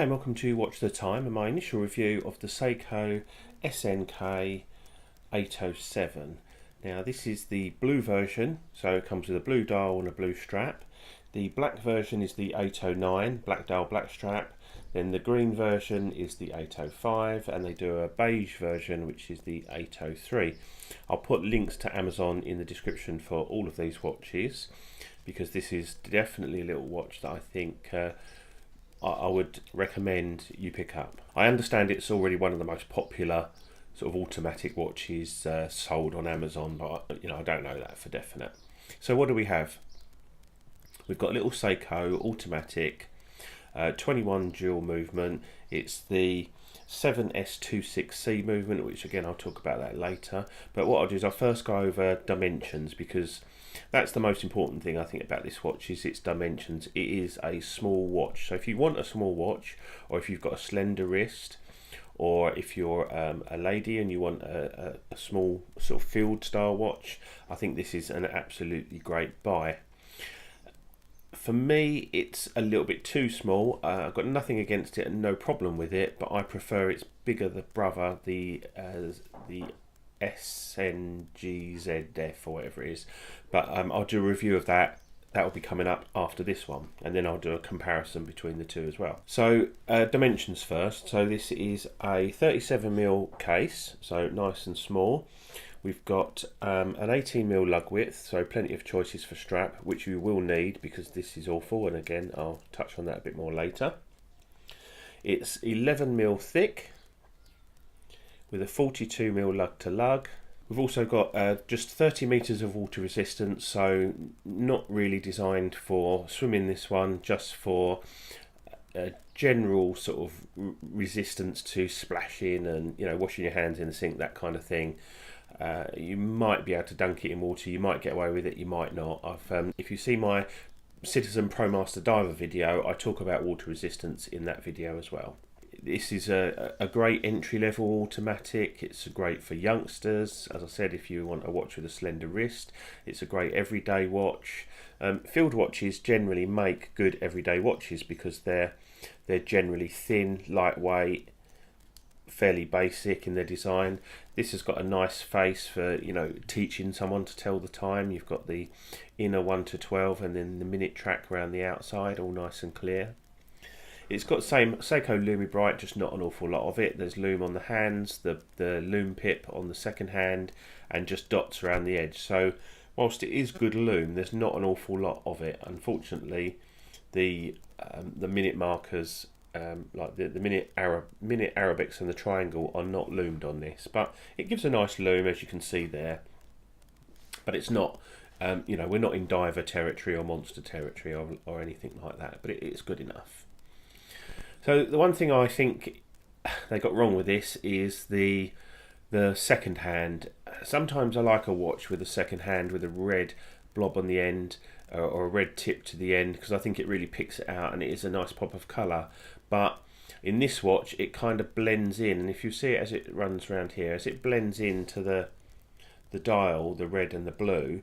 Hi and welcome to Watch the Time and my initial review of the Seiko SNK807. Now this is the blue version, so it comes with a blue dial and a blue strap. The black version is the 809, black dial, black strap. Then the green version is the 805 and they do a beige version which is the 803. I'll put links to Amazon in the description for all of these watches because this is definitely a little watch that I think I would recommend you pick up. I understand it's already one of the most popular sort of automatic watches sold on Amazon, but I don't know that for definite. So what do we have? We've got a little Seiko automatic 21 dual movement. It's the 7S26C movement, which again I'll talk about that later. But what I'll do is I'll first go over dimensions, because that's the most important thing I think about this watch is its dimensions. It is a small watch, so if you want a small watch, or if you've got a slender wrist, or if you're a lady and you want a small sort of field style watch, I think this is an absolutely great buy. For me, it's a little bit too small. I've got nothing against it and no problem with it, but I prefer its bigger brother, the SNK805 or whatever it is. But I'll do a review of that. That will be coming up after this one, and then I'll do a comparison between the two as well. So dimensions first. So this is a 37mm case, so nice and small. We've got an 18mm lug width, so plenty of choices for strap, which you will need because this is awful, and again I'll touch on that a bit more later. It's 11mm thick with a 42mm lug to lug. We've also got just 30 meters of water resistance, so not really designed for swimming, this one, just for general sort of resistance to splashing and washing your hands in the sink, that kind of thing. You might be able to dunk it in water, you might get away with it, you might not. If you see my Citizen ProMaster Diver video, I talk about water resistance in that video as well. This is a great entry-level automatic. It's great for youngsters. As I said, if you want a watch with a slender wrist, it's a great everyday watch. Field watches generally make good everyday watches because they're generally thin, lightweight, fairly basic in their design. This has got a nice face for teaching someone to tell the time. You've got the inner 1 to 12 and then the minute track around the outside, all nice and clear. It's got the same Seiko Lumi Bright, just not an awful lot of it. There's lume on the hands, the lume pip on the second hand, and just dots around the edge. So whilst it is good lume, there's not an awful lot of it. Unfortunately, the minute markers, like the minute Arabics and the triangle, are not loomed on this, but it gives a nice lume, as you can see there. But it's not, we're not in diver territory or monster territory or anything like that. But it's good enough. So the one thing I think they got wrong with this is the second hand. Sometimes I like a watch with a second hand with a red blob on the end or a red tip to the end, because I think it really picks it out and it is a nice pop of colour. But in this watch it kind of blends in, and if you see it as it runs around here, as it blends into the dial, the red and the blue,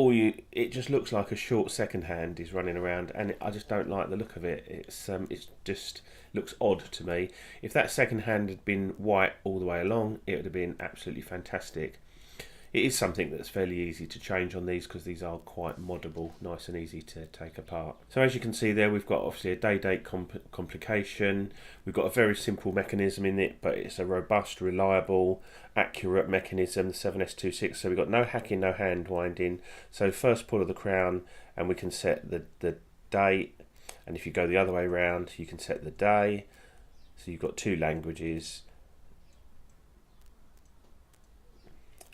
it just looks like a short second hand is running around, and I just don't like the look of it. It just looks odd to me. If that second hand had been white all the way along, it would have been absolutely fantastic. It is something that's fairly easy to change on these because these are quite moddable, nice and easy to take apart. So as you can see there, we've got obviously a day-date complication. We've got a very simple mechanism in it, but it's a robust, reliable, accurate mechanism, the 7S26. So we've got no hacking, no hand winding. So first pull of the crown and we can set the date. And if you go the other way around, you can set the day. So you've got two languages.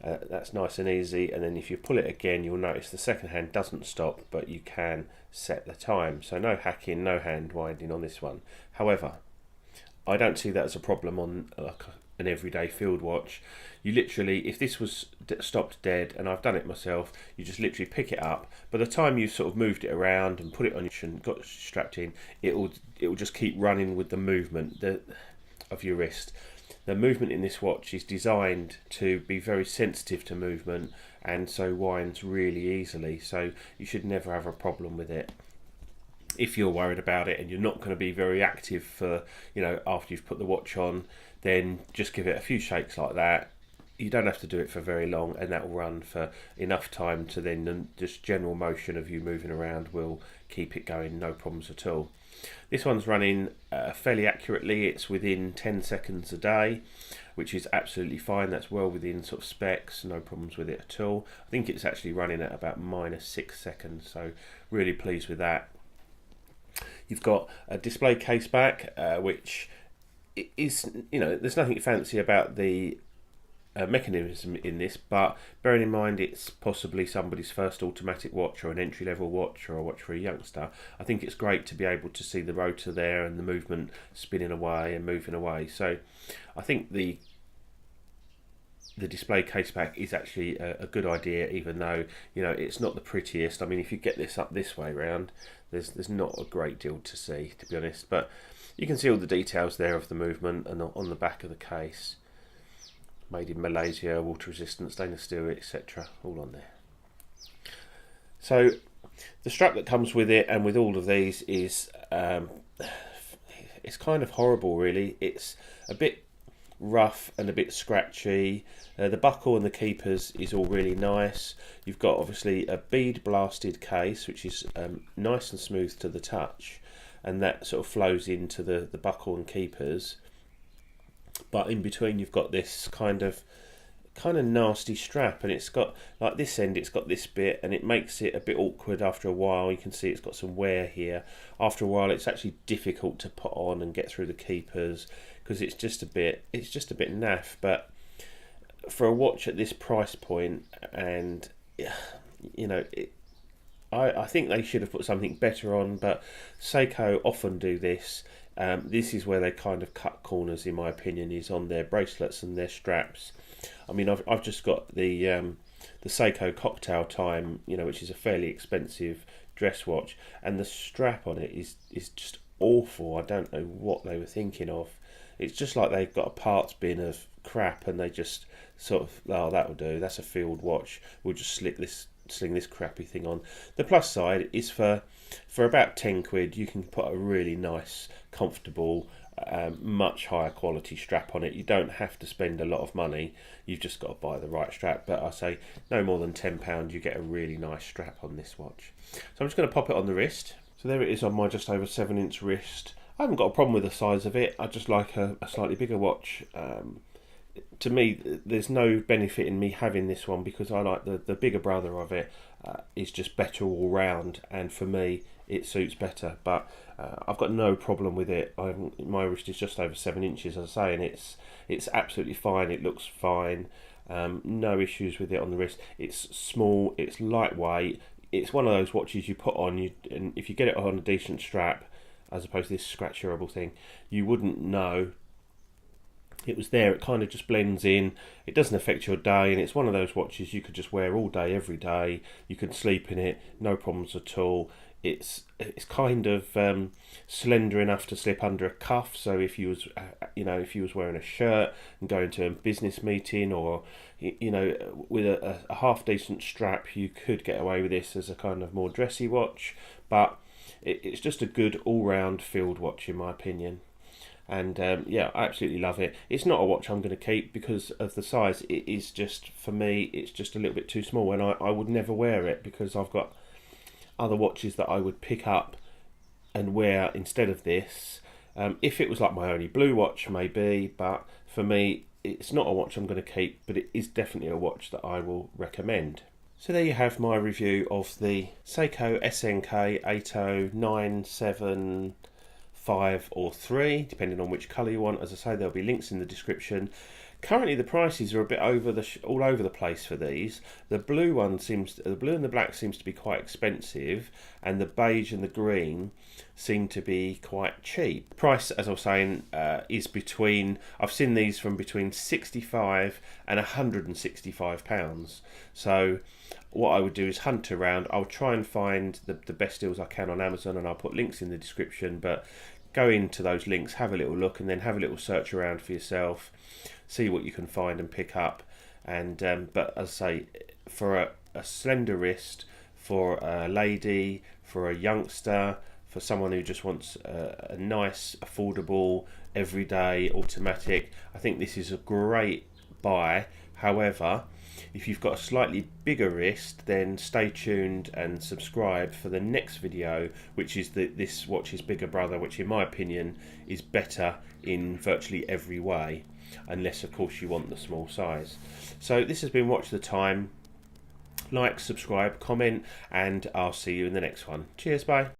That's nice and easy, and then if you pull it again, you'll notice the second hand doesn't stop, but you can set the time. So no hacking, no hand winding on this one. However, I don't see that as a problem on an everyday field watch. You literally, if this was stopped dead, and I've done it myself, you just literally pick it up. By the time you've sort of moved it around and put it on and got it strapped in, it will just keep running with the movement of your wrist. The movement in this watch is designed to be very sensitive to movement, and so winds really easily, so you should never have a problem with it. if you're worried about it and you're not going to be very active for, you know, after you've put the watch on, then just give it a few shakes like that. You don't have to do it for very long, and that will run for enough time to then just general motion of you moving around will keep it going, no problems at all. This one's running fairly accurately. It's within 10 seconds a day, which is absolutely fine. That's well within sort of specs, no problems with it at all. I think it's actually running at about -6 seconds, so really pleased with that. You've got a display case back, which is, you know, there's nothing fancy about the mechanism in this, but bearing in mind it's possibly somebody's first automatic watch or an entry-level watch or a watch for a youngster, I think it's great to be able to see the rotor there and the movement spinning away and moving away. So I think the display case back is actually a good idea, even though, you know, it's not the prettiest. I mean, if you get this up this way round, there's not a great deal to see, to be honest, but you can see all the details there of the movement and on the back of the case. Made in Malaysia, water resistant, stainless steel, etc. all on there. So the strap that comes with it and with all of these is it's kind of horrible, really. It's a bit rough and a bit scratchy. The buckle and the keepers is all really nice. You've got obviously a bead blasted case, which is nice and smooth to the touch, and that sort of flows into the buckle and keepers. But in between you've got this kind of nasty strap, and it's got, like this end, it's got this bit, and it makes it a bit awkward after a while. You can see it's got some wear here. After a while it's actually difficult to put on and get through the keepers because it's just a bit naff. But for a watch at this price point, and you know, I think they should have put something better on, but Seiko often do this. This is where they kind of cut corners, in my opinion, is on their bracelets and their straps. I mean, I've just got the Seiko Cocktail Time, you know, which is a fairly expensive dress watch, and the strap on it is just awful. I don't know what they were thinking of. It's just like they've got a parts bin of crap, and they just sort of, oh, that'll do. That's a field watch. We'll just sling this crappy thing on. The plus side is for about 10 quid you can put a really nice, comfortable, much higher quality strap on it. You don't have to spend a lot of money, you've just got to buy the right strap. But I say no more than £10 you get a really nice strap on this watch. So I'm just going to pop it on the wrist. So there it is on my just over 7-inch wrist. I haven't got a problem with the size of it. I just like a slightly bigger watch. To me, there's no benefit in me having this one because I like the bigger brother of it. Is just better all round, and for me it suits better. But I've got no problem with it. My wrist is just over 7 inches, as I say, and it's absolutely fine. It looks fine. No issues with it on the wrist. It's small, it's lightweight. It's one of those watches you put on, and if you get it on a decent strap, as opposed to this scratcherable thing, you wouldn't know it was there. It kind of just blends in. It doesn't affect your day, and it's one of those watches you could just wear all day, every day. You can sleep in it, no problems at all. It's kind of slender enough to slip under a cuff. So if you was if you was wearing a shirt and going to a business meeting, or with a half decent strap, you could get away with this as a kind of more dressy watch. But it's just a good all-round field watch, in my opinion. And yeah, I absolutely love it. It's not a watch I'm going to keep because of the size. It is just, for me, it's just a little bit too small, and I would never wear it because I've got other watches that I would pick up and wear instead of this. If it was like my only blue watch, maybe, but for me, it's not a watch I'm going to keep, but it is definitely a watch that I will recommend. So there you have my review of the Seiko SNK807 5 or 3, depending on which colour you want. As I say, there'll be links in the description. Currently the prices are a bit all over the place for these. The blue and the black seems to be quite expensive, and the beige and the green seem to be quite cheap. Price, as I was saying, is between, I've seen these from between £65 and £165. So what I would do is hunt around. I'll try and find the best deals I can on Amazon, and I'll put links in the description. But go into those links, have a little look, and then have a little search around for yourself, see what you can find and pick up. And but as I say, for a slender wrist, for a lady, for a youngster, for someone who just wants a nice, affordable, everyday automatic. I think this is a great buy. However, if you've got a slightly bigger wrist, then stay tuned and subscribe for the next video, which is this watch's bigger brother, which in my opinion is better in virtually every way, unless of course you want the small size. So this has been Watch the Time. Like, subscribe, comment, and I'll see you in the next one. Cheers, bye.